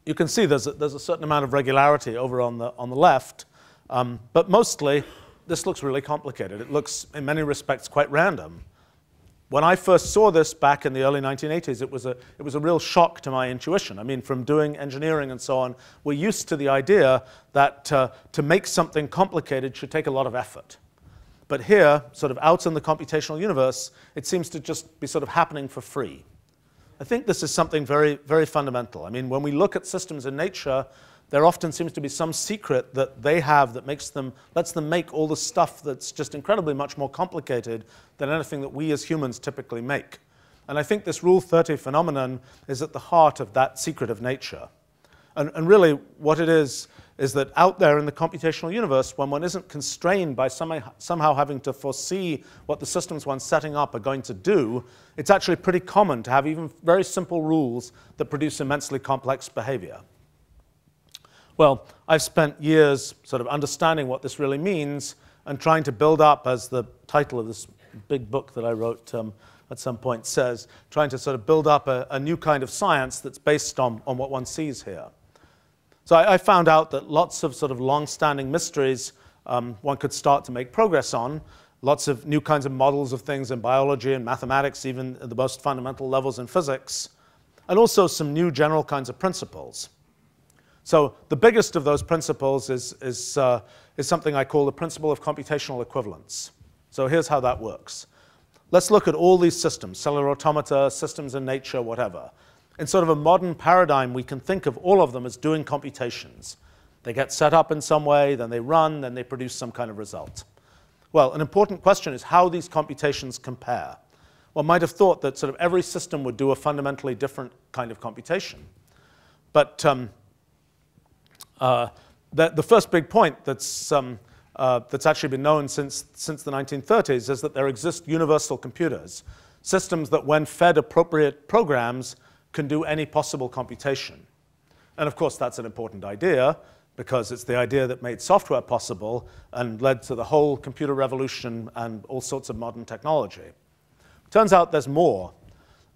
you can see there's a certain amount of regularity over on the left, but mostly this looks really complicated. It looks, in many respects, quite random. When I first saw this back in the early 1980s, it was a real shock to my intuition. I mean, from doing engineering and so on, we're used to the idea that to make something complicated should take a lot of effort. But here, sort of out in the computational universe, it seems to just be sort of happening for free. I think this is something very, very fundamental. I mean, when we look at systems in nature, there often seems to be some secret that they have that lets them make all the stuff that's just incredibly much more complicated than anything that we as humans typically make. And I think this Rule 30 phenomenon is at the heart of that secret of nature. And really, what it is that out there in the computational universe, when one isn't constrained by somehow having to foresee what the systems one's setting up are going to do, it's actually pretty common to have even very simple rules that produce immensely complex behavior. Well, I've spent years sort of understanding what this really means and trying to build up, as the title of this big book that I wrote at some point says, trying to sort of build up a new kind of science that's based on what one sees here. So I found out that lots of sort of long-standing mysteries one could start to make progress on, lots of new kinds of models of things in biology and mathematics, even at the most fundamental levels in physics, and also some new general kinds of principles. So the biggest of those principles is something I call the principle of computational equivalence. So here's how that works. Let's look at all these systems, cellular automata, systems in nature, whatever. In sort of a modern paradigm, we can think of all of them as doing computations. They get set up in some way, then they run, then they produce some kind of result. Well, an important question is how these computations compare. One might have thought that sort of every system would do a fundamentally different kind of computation. But the first big point that's actually been known since the 1930s is that there exist universal computers, systems that when fed appropriate programs can do any possible computation. And of course that's an important idea because it's the idea that made software possible and led to the whole computer revolution and all sorts of modern technology. Turns out there's more,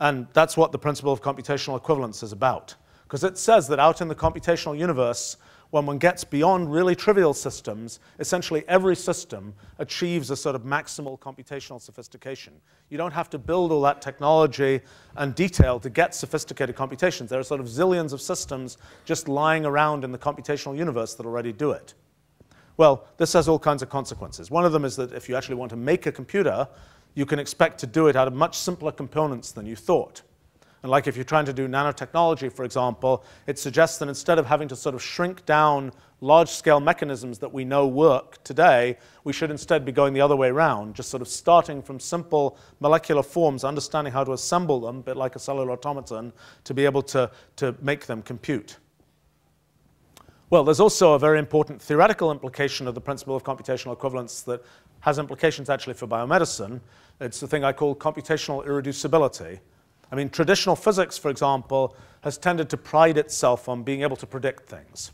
and that's what the principle of computational equivalence is about. Because it says that out in the computational universe, when one gets beyond really trivial systems, essentially every system achieves a sort of maximal computational sophistication. You don't have to build all that technology and detail to get sophisticated computations. There are sort of zillions of systems just lying around in the computational universe that already do it. Well, this has all kinds of consequences. One of them is that if you actually want to make a computer, you can expect to do it out of much simpler components than you thought. And like if you're trying to do nanotechnology, for example, it suggests that instead of having to sort of shrink down large-scale mechanisms that we know work today, we should instead be going the other way around, just sort of starting from simple molecular forms, understanding how to assemble them, a bit like a cellular automaton, to be able to make them compute. Well, there's also a very important theoretical implication of the principle of computational equivalence that has implications actually for biomedicine. It's the thing I call computational irreducibility. I mean, traditional physics, for example, has tended to pride itself on being able to predict things.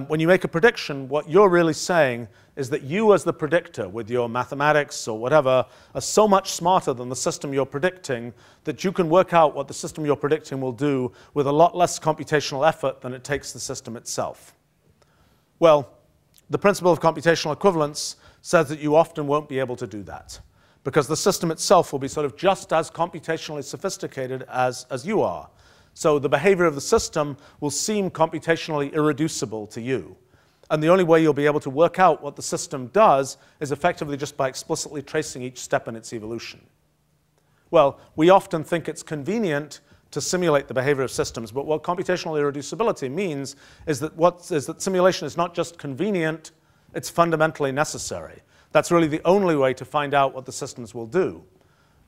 When you make a prediction, what you're really saying is that you as the predictor with your mathematics or whatever are so much smarter than the system you're predicting that you can work out what the system you're predicting will do with a lot less computational effort than it takes the system itself. Well, the principle of computational equivalence says that you often won't be able to do that, because the system itself will be sort of just as computationally sophisticated as you are. So the behavior of the system will seem computationally irreducible to you. And the only way you'll be able to work out what the system does is effectively just by explicitly tracing each step in its evolution. Well, we often think it's convenient to simulate the behavior of systems, but what computational irreducibility means is that simulation is not just convenient, it's fundamentally necessary. That's really the only way to find out what the systems will do.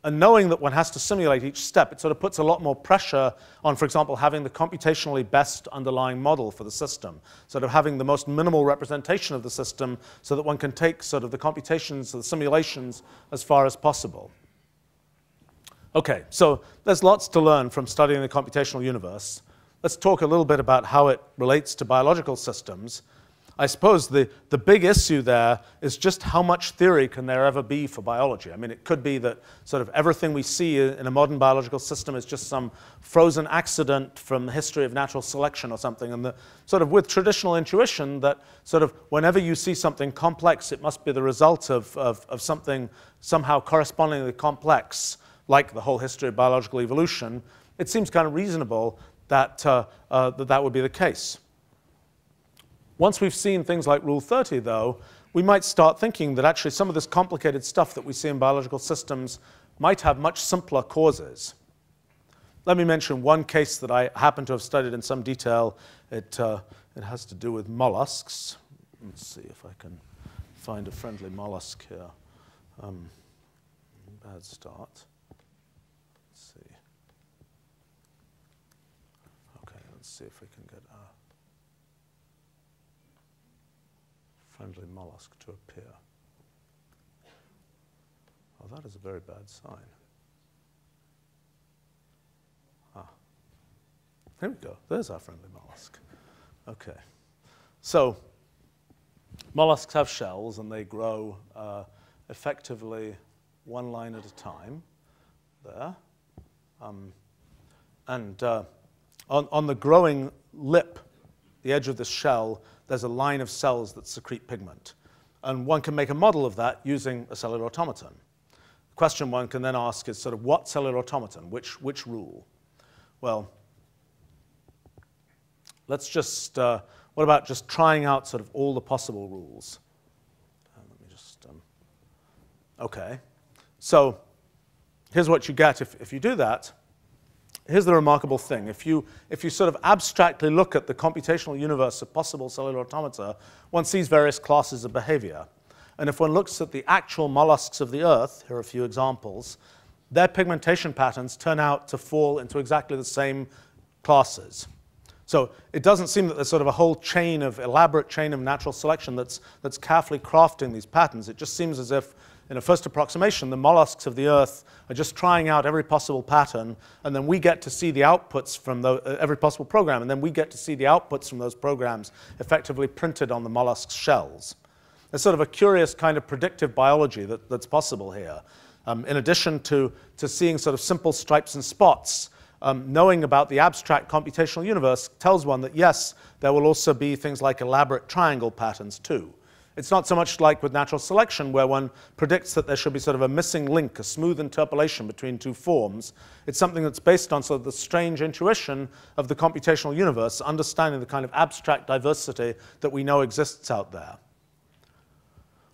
And knowing that one has to simulate each step, it sort of puts a lot more pressure on, for example, having the computationally best underlying model for the system, sort of having the most minimal representation of the system so that one can take sort of the computations, the simulations, as far as possible. Okay, so there's lots to learn from studying the computational universe. Let's talk a little bit about how it relates to biological systems. I suppose the big issue there is just how much theory can there ever be for biology. I mean, it could be that sort of everything we see in a modern biological system is just some frozen accident from the history of natural selection or something, and sort of with traditional intuition that sort of whenever you see something complex, it must be the result of something somehow correspondingly complex, like the whole history of biological evolution. It seems kind of reasonable that that would be the case. Once we've seen things like Rule 30, though, we might start thinking that actually some of this complicated stuff that we see in biological systems might have much simpler causes. Let me mention one case that I happen to have studied in some detail. It has to do with mollusks. Let's see if I can find a friendly mollusk here. Bad start. Let's see. Okay, let's see if we can get a friendly mollusk to appear. Oh, that is a very bad sign. Here we go. There's our friendly mollusk. Okay. So mollusks have shells, and they grow effectively one line at a time there. On the growing lip, the edge of this shell, there's a line of cells that secrete pigment. And one can make a model of that using a cellular automaton. The question one can then ask is sort of what cellular automaton, which rule? Well, let's just, what about just trying out sort of all the possible rules? Let me just, okay. So here's what you get if you do that. Here's the remarkable thing. If you sort of abstractly look at the computational universe of possible cellular automata, one sees various classes of behavior. And if one looks at the actual mollusks of the Earth, here are a few examples, their pigmentation patterns turn out to fall into exactly the same classes. So it doesn't seem that there's sort of a whole elaborate chain of natural selection that's carefully crafting these patterns. It just seems as if, in a first approximation, the mollusks of the Earth are just trying out every possible pattern, and then we get to see the outputs from every possible program, and then we get to see the outputs from those programs effectively printed on the mollusk's shells. There's sort of a curious kind of predictive biology that's possible here. In addition to seeing sort of simple stripes and spots, knowing about the abstract computational universe tells one that, yes, there will also be things like elaborate triangle patterns, too. It's not so much like with natural selection, where one predicts that there should be sort of a missing link, a smooth interpolation between two forms. It's something that's based on sort of the strange intuition of the computational universe, understanding the kind of abstract diversity that we know exists out there.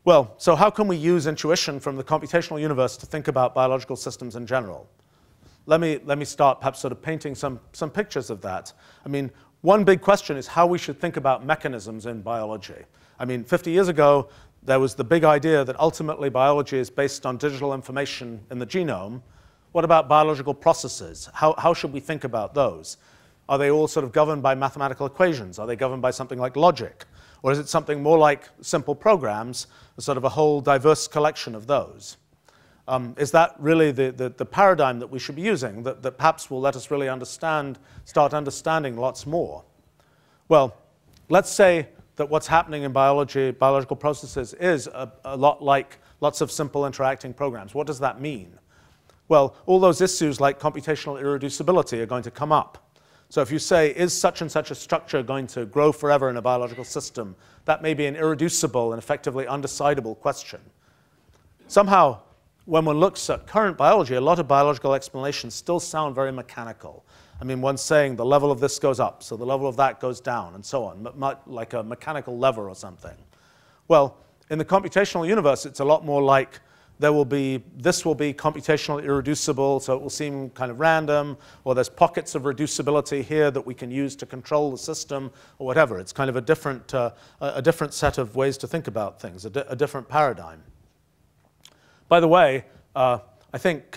Well, so how can we use intuition from the computational universe to think about biological systems in general? Let me start perhaps sort of painting some pictures of that. I mean, one big question is how we should think about mechanisms in biology. I mean, 50 years ago, there was the big idea that ultimately biology is based on digital information in the genome. What about biological processes? How should we think about those? Are they all sort of governed by mathematical equations? Are they governed by something like logic? Or is it something more like simple programs, sort of a whole diverse collection of those? Is that really the paradigm that we should be using, that perhaps will let us really start understanding lots more? Well, let's say that what's happening in biological processes is a lot like lots of simple interacting programs. What does that mean? Well, all those issues like computational irreducibility are going to come up. So if you say, is such and such a structure going to grow forever in a biological system, that may be an irreducible and effectively undecidable question. Somehow, when one looks at current biology, a lot of biological explanations still sound very mechanical. I mean, one's saying the level of this goes up, so the level of that goes down, and so on, like a mechanical lever or something. Well, in the computational universe, it's a lot more like this will be computationally irreducible, so it will seem kind of random, or there's pockets of reducibility here that we can use to control the system, or whatever. It's kind of a different set of ways to think about things, a different paradigm. By the way, I think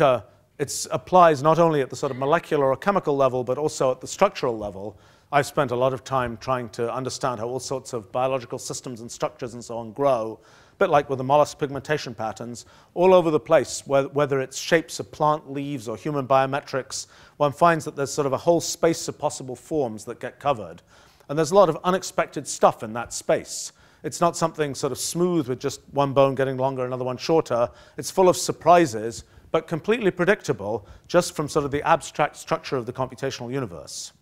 it applies not only at the sort of molecular or chemical level, but also at the structural level. I've spent a lot of time trying to understand how all sorts of biological systems and structures and so on grow, a bit like with the mollusk pigmentation patterns, all over the place, whether it's shapes of plant leaves or human biometrics. One finds that there's sort of a whole space of possible forms that get covered. And there's a lot of unexpected stuff in that space. It's not something sort of smooth with just one bone getting longer, another one shorter. It's full of surprises, but completely predictable just from sort of the abstract structure of the computational universe.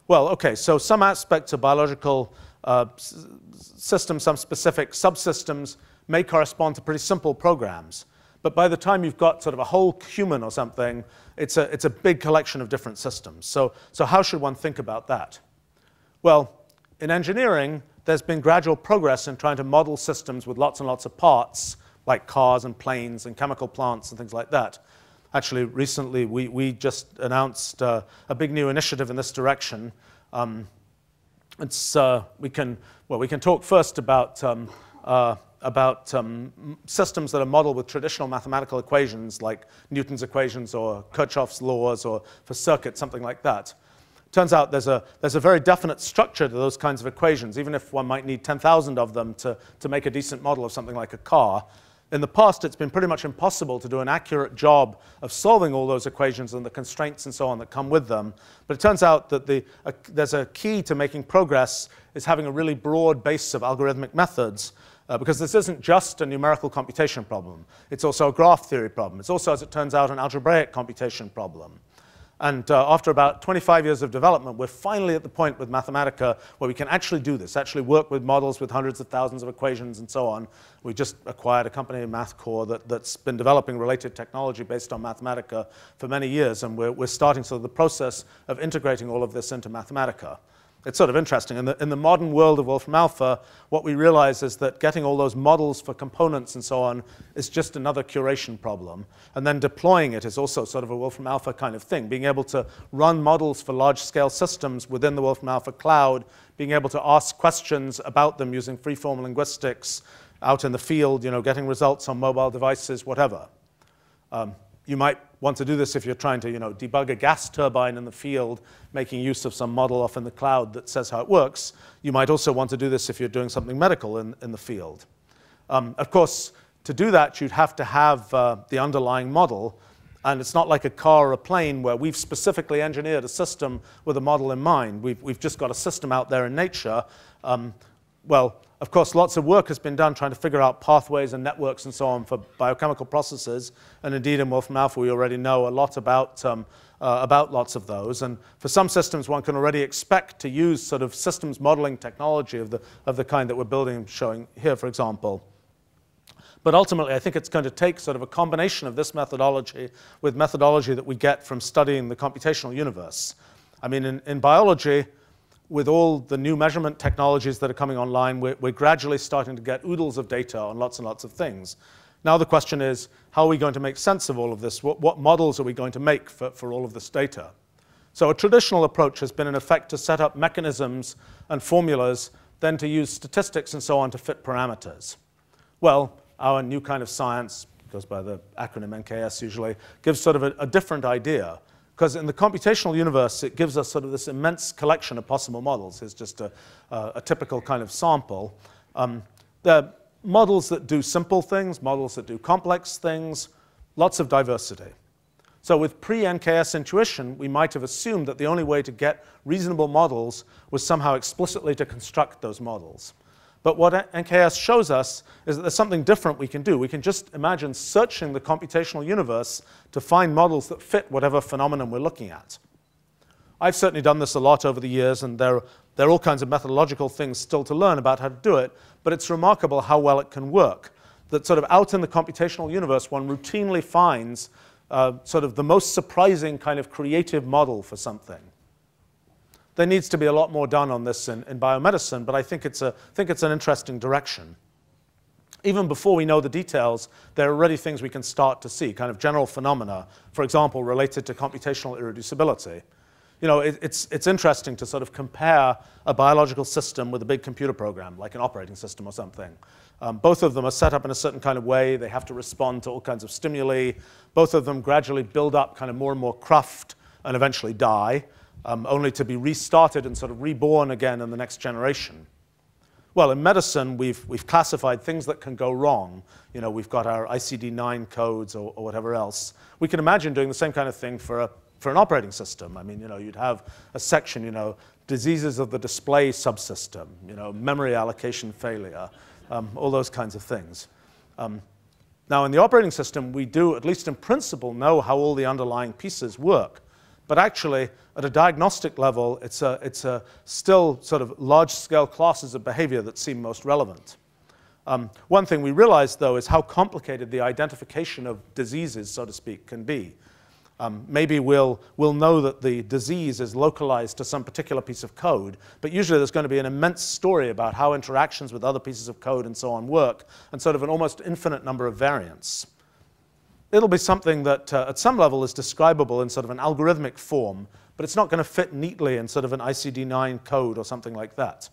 Well, okay, so some aspects of biological systems, some specific subsystems may correspond to pretty simple programs. But by the time you've got sort of a whole human or something, it's a big collection of different systems. So how should one think about that? Well, in engineering, there's been gradual progress in trying to model systems with lots and lots of parts, like cars and planes and chemical plants and things like that. Actually, recently, we just announced a big new initiative in this direction. We can talk first about systems that are modeled with traditional mathematical equations like Newton's equations or Kirchhoff's laws or for circuits, something like that. Turns out there's a very definite structure to those kinds of equations, even if one might need 10,000 of them to make a decent model of something like a car. In the past, it's been pretty much impossible to do an accurate job of solving all those equations and the constraints and so on that come with them. But it turns out that there's a key to making progress is having a really broad base of algorithmic methods, because this isn't just a numerical computation problem. It's also a graph theory problem. It's also, as it turns out, an algebraic computation problem. And after about 25 years of development, we're finally at the point with Mathematica where we can actually do this, actually work with models with hundreds of thousands of equations and so on. We just acquired a company, MathCore, that's been developing related technology based on Mathematica for many years, and we're starting sort of the process of integrating all of this into Mathematica. It's sort of interesting. In the modern world of Wolfram Alpha, what we realize is that getting all those models for components and so on is just another curation problem. And then deploying it is also sort of a Wolfram Alpha kind of thing. Being able to run models for large-scale systems within the Wolfram Alpha cloud, being able to ask questions about them using free-form linguistics out in the field, getting results on mobile devices, whatever. You might want to do this if you're trying to debug a gas turbine in the field, making use of some model off in the cloud that says how it works. You might also want to do this if you're doing something medical in the field. Of course, to do that, you'd have to have the underlying model. And it's not like a car or a plane where we've specifically engineered a system with a model in mind. We've just got a system out there in nature. Well, of course, lots of work has been done trying to figure out pathways and networks and so on for biochemical processes. And indeed, in Wolfram Alpha, we already know a lot about lots of those. And for some systems, one can already expect to use sort of systems modeling technology of the kind that we're building, showing here, for example. But ultimately, I think it's going to take sort of a combination of this methodology with methodology that we get from studying the computational universe. I mean, in biology, with all the new measurement technologies that are coming online, we're gradually starting to get oodles of data on lots and lots of things. Now the question is, how are we going to make sense of all of this? What models are we going to make for all of this data? So a traditional approach has been, in effect, to set up mechanisms and formulas, then to use statistics and so on to fit parameters. Well, our new kind of science, goes by the acronym NKS usually, gives sort of a different idea. Because in the computational universe, it gives us sort of this immense collection of possible models. Here's just a typical kind of sample. There are models that do simple things, models that do complex things, lots of diversity. So with pre-NKS intuition, we might have assumed that the only way to get reasonable models was somehow explicitly to construct those models. But what NKS shows us is that there's something different we can do. We can just imagine searching the computational universe to find models that fit whatever phenomenon we're looking at. I've certainly done this a lot over the years, and there are all kinds of methodological things still to learn about how to do it, but it's remarkable how well it can work. That sort of out in the computational universe, one routinely finds sort of the most surprising kind of creative model for something. There needs to be a lot more done on this in biomedicine, but I think it's an interesting direction. Even before we know the details, there are already things we can start to see, kind of general phenomena, for example, related to computational irreducibility. It's interesting to sort of compare a biological system with a big computer program, like an operating system or something. Both of them are set up in a certain kind of way. They have to respond to all kinds of stimuli. Both of them gradually build up kind of more and more cruft and eventually die. Only to be restarted and sort of reborn again in the next generation. Well, in medicine, we've classified things that can go wrong. We've got our ICD-9 codes or whatever else. We can imagine doing the same kind of thing for an operating system. I mean, you'd have a section, diseases of the display subsystem, memory allocation failure, all those kinds of things. Now, in the operating system, we do, at least in principle, know how all the underlying pieces work. But actually, at a diagnostic level, it's still sort of large-scale classes of behavior that seem most relevant. One thing we realized, though, is how complicated the identification of diseases, so to speak, can be. Maybe we'll know that the disease is localized to some particular piece of code, but usually there's going to be an immense story about how interactions with other pieces of code and so on work, and sort of an almost infinite number of variants. It'll be something that at some level is describable in sort of an algorithmic form, but it's not going to fit neatly in sort of an ICD-9 code or something like that.